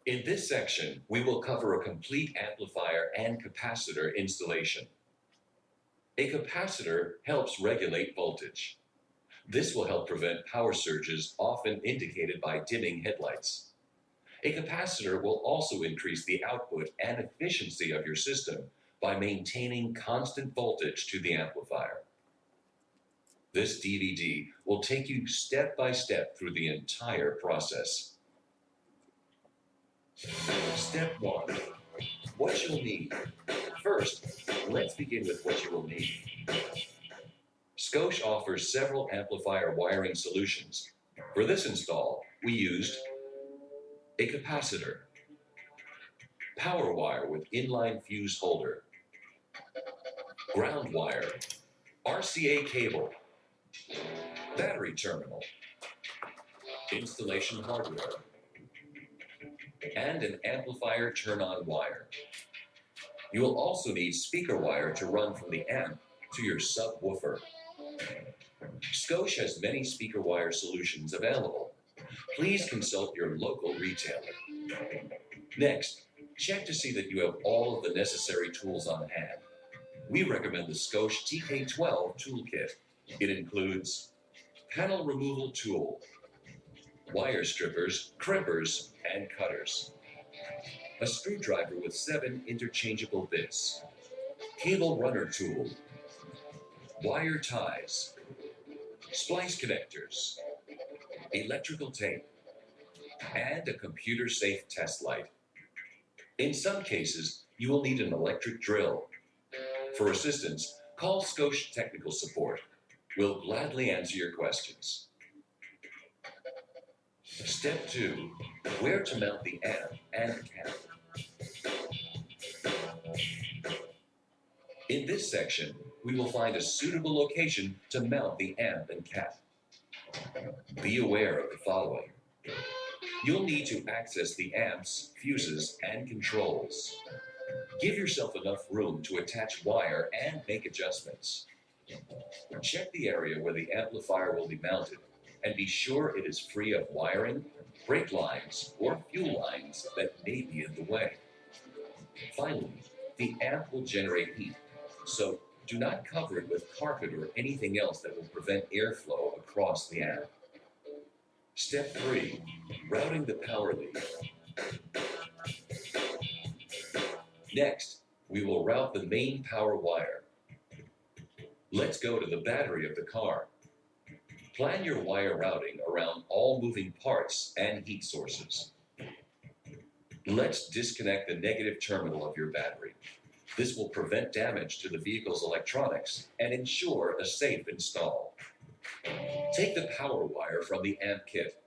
In this section, we will cover a complete amplifier and capacitor installation. A capacitor helps regulate voltage. This will help prevent power surges often indicated by dimming headlights. A capacitor will also increase the output and efficiency of your system by maintaining constant voltage to the amplifier. This DVD will take you step by step through the entire process. Step 1. What you'll need. First, let's begin with what you will need. Scosche offers several amplifier wiring solutions. For this install, we used a capacitor, power wire with inline fuse holder, ground wire, RCA cable, battery terminal, installation hardware, and an amplifier turn-on wire. You will also need speaker wire to run from the amp to your subwoofer. Scosche has many speaker wire solutions available. Please consult your local retailer. Next, check to see that you have all of the necessary tools on hand. We recommend the Scosche TK12 toolkit. It includes panel removal tool, wire strippers, crimpers, and cutters, a screwdriver with 7 interchangeable bits, cable runner tool, wire ties, splice connectors, electrical tape, and a computer-safe test light. In some cases, you will need an electric drill. For assistance, call Scosche Technical Support. We'll gladly answer your questions. Step 2. Where to mount the amp and cap. In this section, we will find a suitable location to mount the amp and cap. Be aware of the following. You'll need to access the amps, fuses, and controls. Give yourself enough room to attach wire and make adjustments. Check the area where the amplifier will be mounted and be sure it is free of wiring, brake lines, or fuel lines that may be in the way. Finally, the amp will generate heat, so do not cover it with carpet or anything else that will prevent airflow across the amp. Step 3. Routing the power lead. Next, we will route the main power wire. Let's go to the battery of the car. Plan your wire routing around all moving parts and heat sources. Let's disconnect the negative terminal of your battery. This will prevent damage to the vehicle's electronics and ensure a safe install. Take the power wire from the amp kit.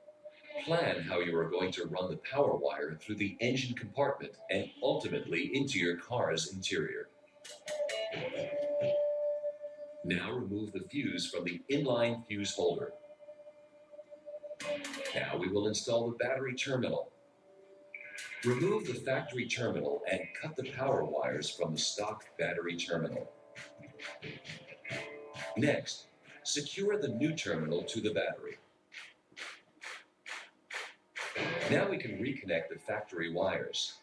Plan how you are going to run the power wire through the engine compartment and ultimately into your car's interior. Now remove the fuse from the inline fuse holder. Now we will install the battery terminal. Remove the factory terminal and cut the power wires from the stock battery terminal. Next, secure the new terminal to the battery. Now we can reconnect the factory wires.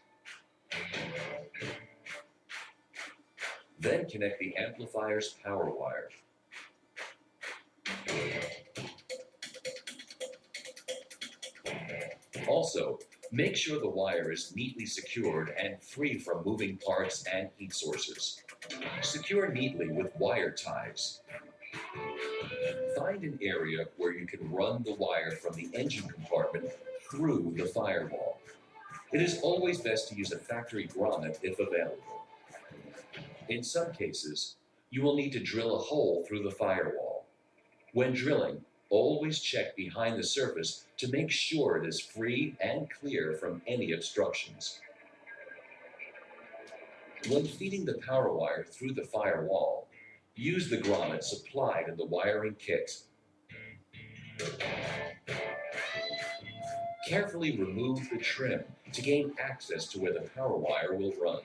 Then connect the amplifier's power wire. Also, make sure the wire is neatly secured and free from moving parts and heat sources. Secure neatly with wire ties. Find an area where you can run the wire from the engine compartment through the firewall. It is always best to use a factory grommet if available. In some cases, you will need to drill a hole through the firewall. When drilling, always check behind the surface to make sure it is free and clear from any obstructions. When feeding the power wire through the firewall, use the grommet supplied in the wiring kit. Carefully remove the trim to gain access to where the power wire will run.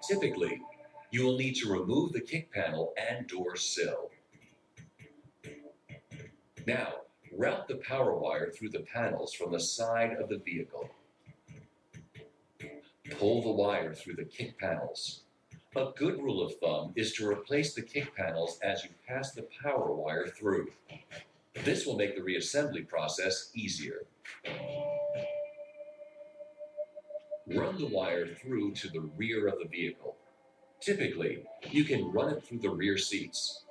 Typically, you will need to remove the kick panel and door sill. Now, route the power wire through the panels from the side of the vehicle. Pull the wire through the kick panels. A good rule of thumb is to replace the kick panels as you pass the power wire through. This will make the reassembly process easier. Run the wire through to the rear of the vehicle. Typically, you can run it through the rear seats.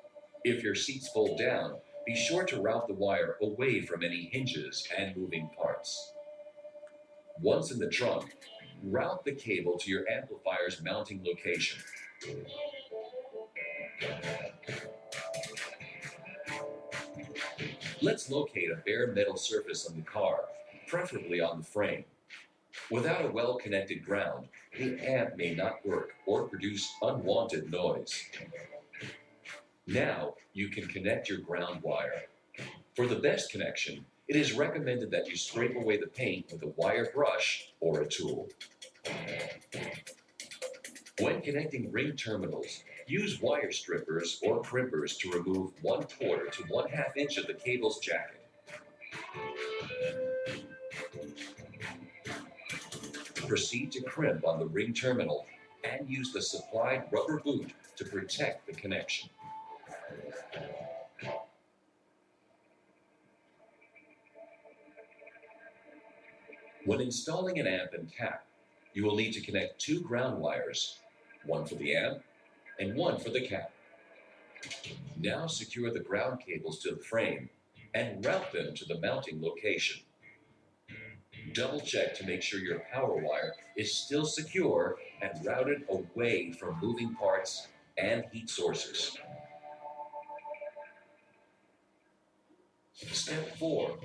If your seats fold down, be sure to route the wire away from any hinges and moving parts. Once in the trunk, route the cable to your amplifier's mounting location. Let's locate a bare metal surface on the car, preferably on the frame. Without a well-connected ground, the amp may not work or produce unwanted noise. Now, you can connect your ground wire. For the best connection, it is recommended that you scrape away the paint with a wire brush or a tool. When connecting ring terminals, use wire strippers or crimpers to remove 1/4 to 1/2 inch of the cable's jacket. Proceed to crimp on the ring terminal and use the supplied rubber boot to protect the connection. When installing an amp and cap, you will need to connect 2 ground wires, one for the amp and one for the cap. Now secure the ground cables to the frame and route them to the mounting location. Double check to make sure your power wire is still secure and routed away from moving parts and heat sources. Step 4.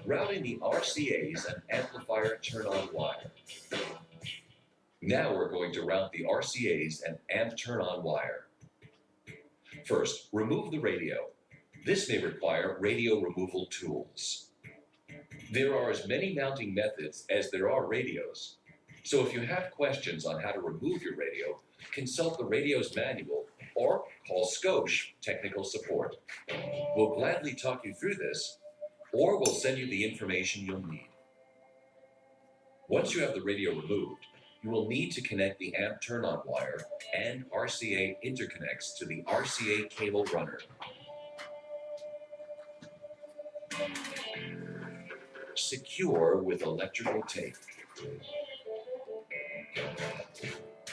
Routing the RCAs and amplifier turn-on wire. Now we're going to route the RCAs and amp turn-on wire. First, remove the radio. This may require radio removal tools. There are as many mounting methods as there are radios. So if you have questions on how to remove your radio, consult the radio's manual or call Scosh Technical Support. We'll gladly talk you through this, or we'll send you the information you'll need. Once you have the radio removed, you will need to connect the amp turn-on wire and RCA interconnects to the RCA cable runner. Secure with electrical tape.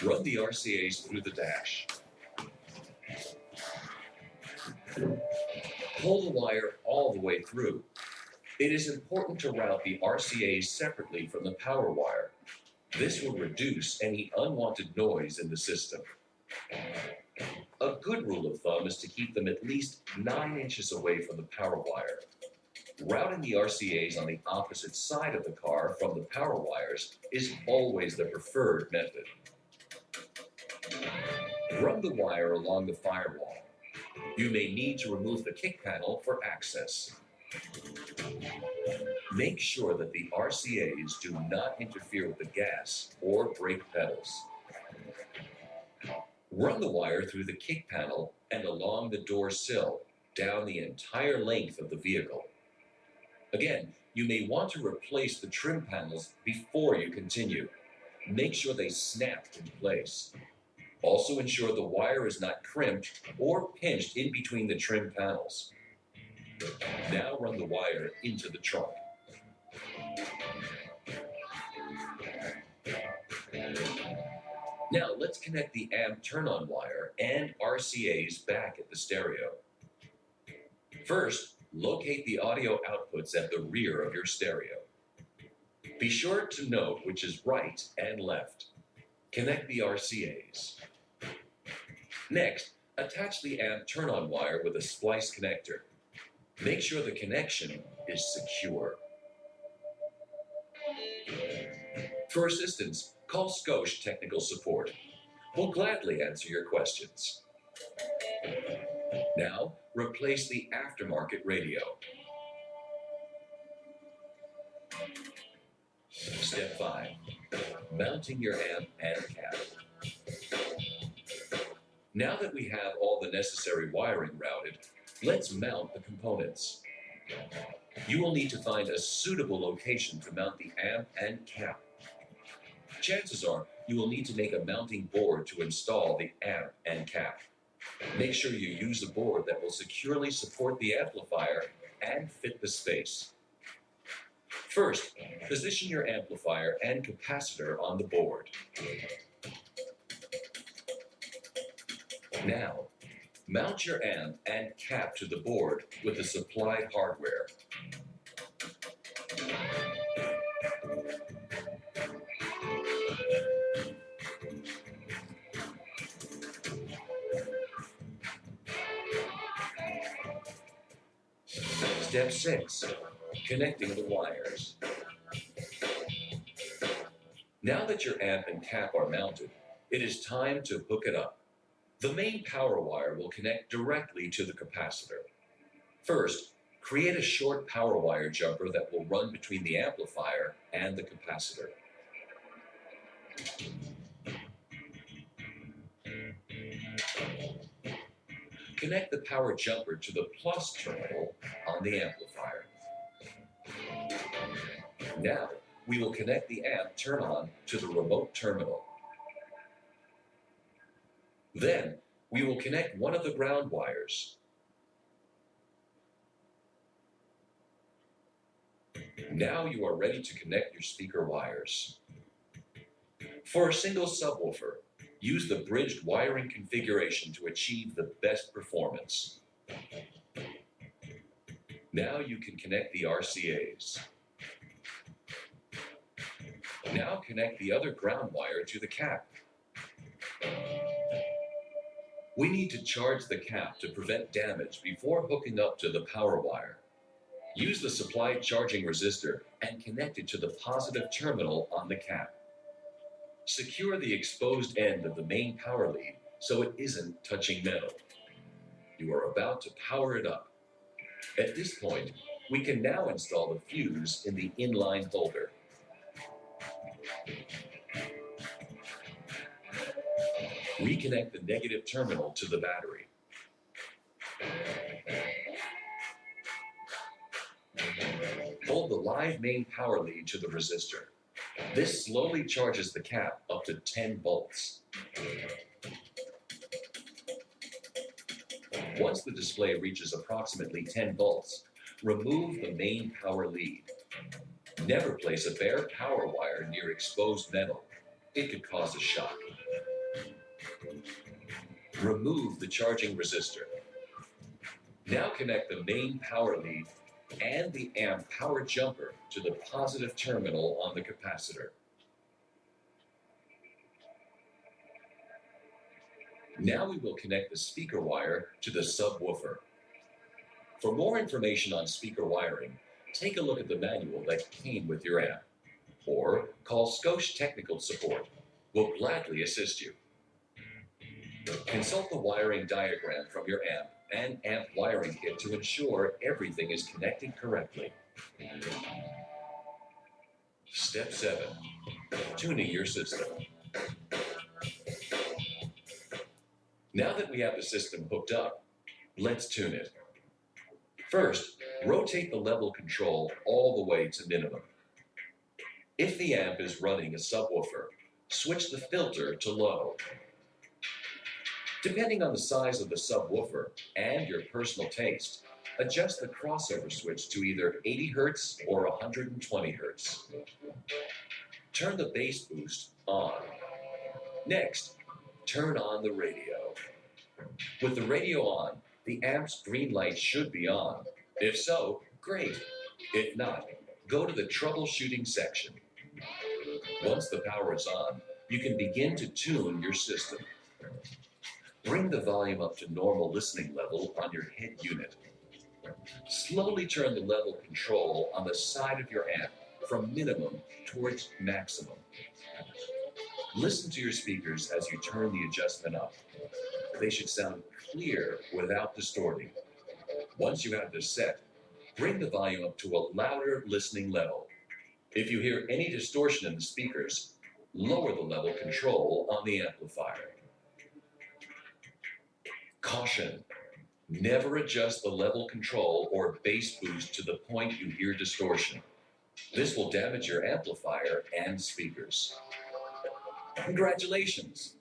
Run the RCAs through the dash. Pull the wire all the way through. It is important to route the RCAs separately from the power wire. This will reduce any unwanted noise in the system. A good rule of thumb is to keep them at least 9 inches away from the power wire. Routing the RCAs on the opposite side of the car from the power wires is always the preferred method. Run the wire along the firewall. You may need to remove the kick panel for access. Make sure that the RCAs do not interfere with the gas or brake pedals. Run the wire through the kick panel and along the door sill, down the entire length of the vehicle. Again, you may want to replace the trim panels before you continue. Make sure they snap in place. Also ensure the wire is not crimped or pinched in between the trim panels. Now run the wire into the trunk. Now let's connect the amp turn-on wire and RCAs back at the stereo. First, locate the audio outputs at the rear of your stereo. Be sure to note which is right and left. Connect the RCAs. Next, attach the amp turn-on wire with a splice connector. Make sure the connection is secure. For assistance, call Scosh Technical Support. We'll gladly answer your questions. Now, replace the aftermarket radio. Step 5. Mounting your amp and cap. Now that we have all the necessary wiring routed, let's mount the components. You will need to find a suitable location to mount the amp and cap. Chances are you will need to make a mounting board to install the amp and cap. Make sure you use a board that will securely support the amplifier and fit the space. First, position your amplifier and capacitor on the board. Now, mount your amp and cap to the board with the supplied hardware. Step 6. Connecting the wires. Now that your amp and cap are mounted, it is time to hook it up. The main power wire will connect directly to the capacitor. First, create a short power wire jumper that will run between the amplifier and the capacitor. Connect the power jumper to the plus terminal on the amplifier. Now, we will connect the amp turn-on to the remote terminal. Then, we will connect one of the ground wires. Now you are ready to connect your speaker wires. For a single subwoofer, use the bridged wiring configuration to achieve the best performance. Now you can connect the RCAs. Now connect the other ground wire to the cap. We need to charge the cap to prevent damage before hooking up to the power wire. Use the supplied charging resistor and connect it to the positive terminal on the cap. Secure the exposed end of the main power lead so it isn't touching metal. You are about to power it up. At this point, we can now install the fuse in the inline holder. Reconnect the negative terminal to the battery. Hold the live main power lead to the resistor. This slowly charges the cap up to 10 volts. Once the display reaches approximately 10 volts, remove the main power lead. Never place a bare power wire near exposed metal. It could cause a shock. Remove the charging resistor. Now connect the main power lead and the amp power jumper to the positive terminal on the capacitor. Now we will connect the speaker wire to the subwoofer. For more information on speaker wiring, take a look at the manual that came with your amp, or call Scotia Technical Support. We'll gladly assist you. Consult the wiring diagram from your amp and amp wiring kit to ensure everything is connected correctly. Step 7. Tuning your system. Now that we have the system hooked up, let's tune it. First, rotate the level control all the way to minimum. If the amp is running a subwoofer, switch the filter to low. Depending on the size of the subwoofer and your personal taste, adjust the crossover switch to either 80 Hz or 120 Hz. Turn the bass boost on. Next, turn on the radio. With the radio on, the amp's green light should be on. If so, great. If not, go to the troubleshooting section. Once the power is on, you can begin to tune your system. Bring the volume up to normal listening level on your head unit. Slowly turn the level control on the side of your amp from minimum towards maximum. Listen to your speakers as you turn the adjustment up. They should sound clear without distorting. Once you have this set, bring the volume up to a louder listening level. If you hear any distortion in the speakers, lower the level control on the amplifier. Caution: never adjust the level control or bass boost to the point you hear distortion. This will damage your amplifier and speakers. Congratulations!